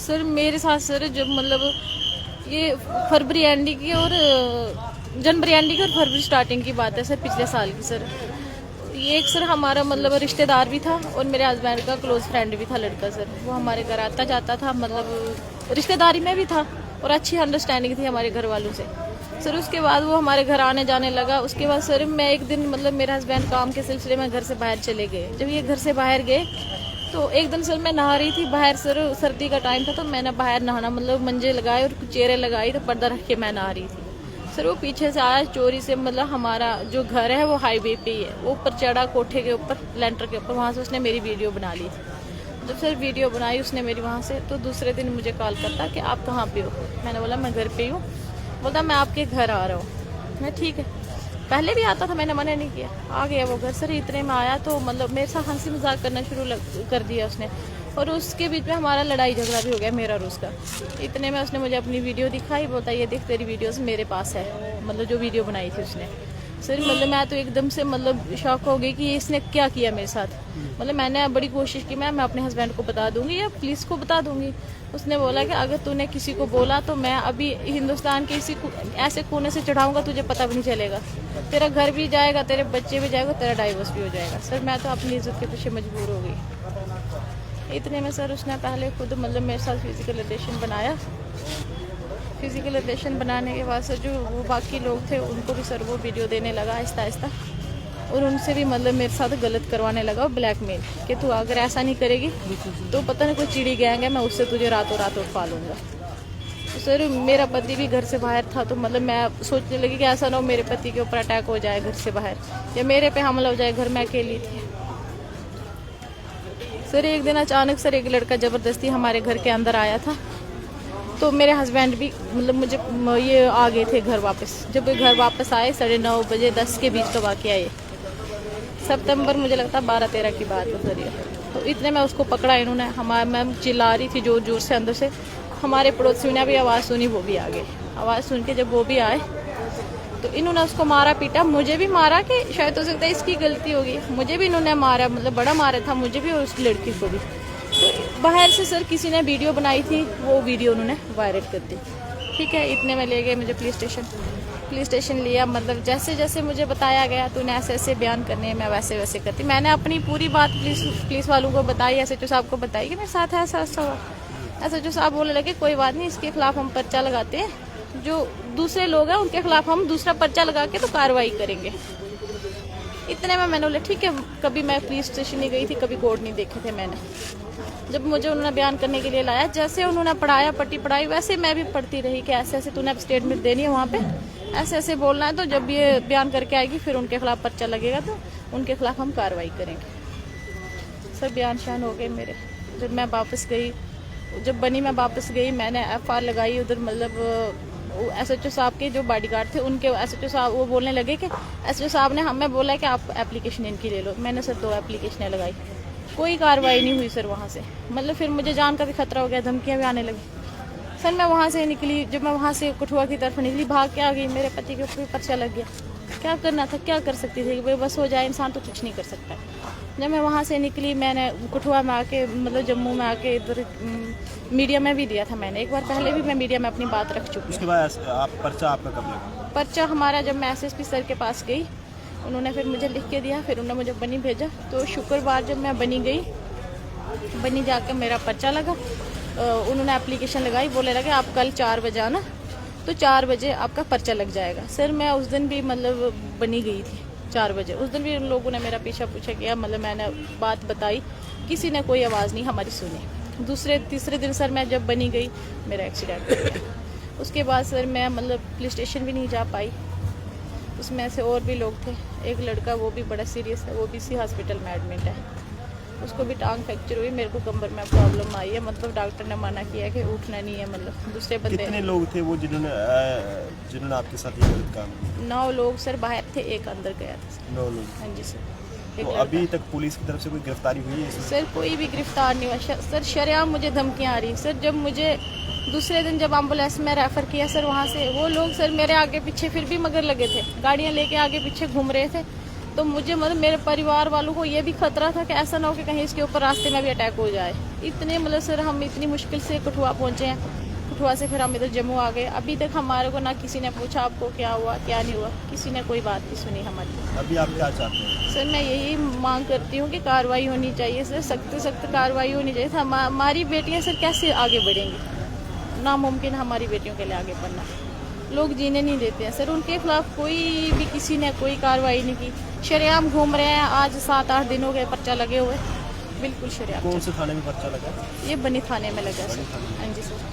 Sir मेरे साथ sir जब मतलब ये फरवरी एंडिंग की और जनवरी एंडिंग और फरवरी स्टार्टिंग की बात है सर, पिछले साल की सर। ये एक सर हमारा मतलब रिश्तेदार भी था और मेरे हस्बैंड का क्लोज फ्रेंड भी था लड़का सर। वो हमारे घर आता जाता था, मतलब रिश्तेदारी में भी था और अच्छी अंडरस्टैंडिंग थी हमारे घर वालों से सर। उसके बाद वो हमारे घर आने जाने लगा। उसके बाद सर मैं एक दिन मतलब मेरे हस्बैंड काम के सिलसिले में घर से बाहर चले गए। जब ये घर से बाहर गए तो एक दिन सर मैं नहा रही थी बाहर सर, सर्दी का टाइम था तो मैंने बाहर नहाना मतलब मंजे लगाए और चेहरे लगाई तो पर्दा रख के मैं नहा रही थी सर। वो पीछे से आया चोरी से, मतलब हमारा जो घर है वो हाईवे पे ही है, वो ऊपर चढ़ा कोठे के ऊपर लेंटर के ऊपर, वहाँ से उसने मेरी वीडियो बना ली। जब सर वीडियो बनाई उसने मेरी वहाँ से, तो दूसरे दिन मुझे कॉल करता कि आप कहाँ पे हो। मैंने बोला मैं घर पे हूँ। बोलता मैं आपके घर आ रहा हूँ। मैं ठीक है, पहले भी आता था, मैंने मना नहीं किया। आ गया वो घर सर। इतने में आया तो मतलब मेरे साथ हंसी मजाक करना शुरू कर दिया उसने, और उसके बीच में हमारा लड़ाई झगड़ा भी हो गया मेरा और उसका। इतने में उसने मुझे अपनी वीडियो दिखाई, बोलता ये देख तेरी वीडियोस मेरे पास है, मतलब जो वीडियो बनाई थी उसने सर। मतलब मैं तो एकदम से मतलब शॉक हो गई कि इसने क्या किया मेरे साथ। मतलब मैंने बड़ी कोशिश की, मैं अपने हस्बैंड को बता दूंगी या पुलिस को बता दूंगी। उसने बोला कि अगर तूने किसी को बोला तो मैं अभी हिंदुस्तान के इसी ऐसे कोने से चढ़ाऊंगा तुझे पता भी नहीं चलेगा, तेरा घर भी जाएगा, तेरे बच्चे भी जाएगा, तेरा डाइवोर्स भी हो जाएगा। सर मैं तो अपनी इज्जत के पीछे मजबूर हो गई। इतने में सर उसने पहले खुद मतलब मेरे साथ फिजिकल रिलेशन बनाया। फिजिकल रिलेशन बनाने के बाद सर जो वो बाकी लोग थे उनको भी सर वो वीडियो देने लगा आहिस्ता आहिस्ता, और उनसे भी मतलब मेरे साथ गलत करवाने लगा, ब्लैकमेल कि तू अगर ऐसा नहीं करेगी तो पता नहीं कोई चिड़ी गैंग है, मैं उससे तुझे रातों रात उठवा लूँगा। तो सर मेरा पति भी घर से बाहर था, तो मतलब मैं सोचने लगी कि ऐसा ना हो मेरे पति के ऊपर अटैक हो जाए घर से बाहर, या मेरे पे हमला हो जाए, घर में अकेली थी सर। एक दिन अचानक सर एक लड़का ज़बरदस्ती हमारे घर के अंदर आया था, तो मेरे हस्बैंड भी मतलब मुझे ये आ गए थे घर वापस। जब वे घर वापस आए 9:30 बजे 10 के बीच का वाक़या ये सितंबर मुझे लगता है 12-13 की बात है सर ये। तो इतने में उसको पकड़ा इन्होंने, हमारे मैम चिल्ला रही थी जोर जोर से अंदर से। हमारे पड़ोसियों ने भी आवाज़ सुनी, वो भी आ गए। आवाज़ सुन के जब वो भी आए तो इन्होंने उसको मारा पीटा, मुझे भी मारा कि शायद हो सकता है इसकी गलती होगी, मुझे भी इन्होंने मारा, मतलब बड़ा मारा था मुझे भी और उस लड़की को भी। तो बाहर से सर किसी ने वीडियो बनाई थी, वो वीडियो उन्होंने वायरल कर दी। ठीक है, इतने में ले गए मुझे पुलिस स्टेशन लिया। मतलब जैसे जैसे मुझे बताया गया तूने ऐसे ऐसे बयान करने हैं, मैं वैसे वैसे करती। मैंने अपनी पूरी बात पुलिस वालों को बताई, SHO साहब को बताई कि मेरे साथ ऐसा ऐसा हुआ। SHO साहब बोलने लगे कोई बात नहीं, इसके खिलाफ हम पर्चा लगाते हैं, जो दूसरे लोग हैं उनके खिलाफ हम दूसरा पर्चा लगा के तो कार्रवाई करेंगे। इतने में मैंने बोला ठीक है। कभी मैं पुलिस स्टेशन नहीं गई थी, कभी कोर्ट नहीं देखे थे मैंने। जब मुझे उन्होंने बयान करने के लिए लाया, जैसे उन्होंने पढ़ाया पट्टी पढ़ाई, वैसे मैं भी पढ़ती रही कि ऐसे ऐसे तूने स्टेटमेंट देनी है वहाँ पे, ऐसे ऐसे बोलना है, तो जब ये बयान करके आएगी फिर उनके खिलाफ पर्चा लगेगा तो उनके खिलाफ हम कार्रवाई करेंगे। सब बयान शान हो गए मेरे। जब मैं वापस गई, जब बनी मैं वापस गई, मैंने FR लगाई उधर। मतलब SHO साहब के जो बॉडीगार्ड थे उनके SHO साहब वो बोलने लगे कि SHO साहब ने हमें बोला कि आप एप्लीकेशन इनकी ले लो। मैंने सर 2 एप्लीकेशनें लगाई, कोई कार्रवाई नहीं हुई सर वहाँ से। मतलब फिर मुझे जान का भी खतरा हो गया, धमकियाँ भी आने लगी सर। मैं वहाँ से निकली, जब मैं वहाँ से कठुआ की तरफ निकली, भाग के आ गई, मेरे पति के ऊपर पर्चा लग गया। क्या करना था, क्या कर सकती थी, बेबस हो जाए इंसान तो कुछ नहीं कर सकता। जब मैं वहाँ से निकली, मैंने कठुआ में आके मतलब जम्मू में आके इधर मीडिया में भी दिया था मैंने एक बार, पहले भी मैं मीडिया में अपनी बात रख चुकी हूँ। उसके बाद आप पर्चा आपका कब लगा? पर्चा हमारा जब मैं SSP सर के पास गई, उन्होंने फिर मुझे लिख के दिया, फिर उन्होंने मुझे बनी भेजा। तो शुक्रवार जब मैं बनी गई, बनी जाकर मेरा पर्चा लगा। उन्होंने एप्लीकेशन लगाई, बोले लगे आप कल 4 बजे आना, तो 4 बजे आपका पर्चा लग जाएगा। सर मैं उस दिन भी मतलब बनी गई थी 4 बजे। उस दिन भी उन लोगों ने मेरा पीछा पूछा किया, मतलब मैंने बात बताई, किसी ने कोई आवाज़ नहीं हमारी सुनी। तीसरे दिन सर मैं जब बनी गई, मेरा एक्सीडेंट हो गया। उसके बाद सर मैं मतलब पुलिस स्टेशन भी नहीं जा पाई। उसमें से और भी लोग थे, एक लड़का वो भी बड़ा सीरियस है, वो भी इसी हॉस्पिटल में एडमिट है, उसको भी टांग फ्रैक्चर हुई। मेरे को कमर में प्रॉब्लम आई है, मतलब डॉक्टर ने मना किया कि उठना नहीं है। मतलब दूसरे बंदे। कितने लोग थे वो जिन्होंने आपके साथ ये गलत काम किया? 9 लोग सर बाहर थे, एक अंदर गया था। 9 लोग? हाँ जी सर। तो अभी तक पुलिस की तरफ से कोई गिरफ्तारी हुई है इसमें? सर कोई भी गिरफ्तार नहीं हुआ सर। शरेआम मुझे धमकियाँ आ रही सर। जब मुझे दूसरे दिन जब एम्बुलेंस में रेफ़र किया सर, वहाँ से वो लोग सर मेरे आगे पीछे फिर भी मगर लगे थे, गाड़ियाँ लेके आगे पीछे घूम रहे थे। तो मुझे मतलब मेरे परिवार वालों को ये भी खतरा था कि ऐसा ना हो कि कहीं इसके ऊपर रास्ते में भी अटैक हो जाए। इतने मतलब सर हम इतनी मुश्किल से कठुआ पहुंचे हैं, कठुआ से फिर हम इधर जम्मू आ गए। अभी तक हमारे को ना किसी ने पूछा आपको क्या हुआ क्या नहीं हुआ, किसी ने कोई बात नहीं सुनी हमारी। अभी आप क्या चाहते हैं? सर मैं यही मांग करती हूँ कि कार्रवाई होनी चाहिए सर, सख्त सख्त कार्रवाई होनी चाहिए। हमारी बेटियाँ सर कैसे आगे बढ़ेंगी, नामुमकिन हमारी बेटियों के लिए आगे बढ़ना। लोग जीने नहीं देते हैं सर, उनके खिलाफ कोई भी किसी ने कोई कार्रवाई नहीं की, शरेआम घूम रहे हैं। आज 7-8 दिन हो गए पर्चा लगे हुए, बिल्कुल शरेआम। कौन से थाने में पर्चा लगा? ये बनी थाने में लगा सर। हाँ जी सर।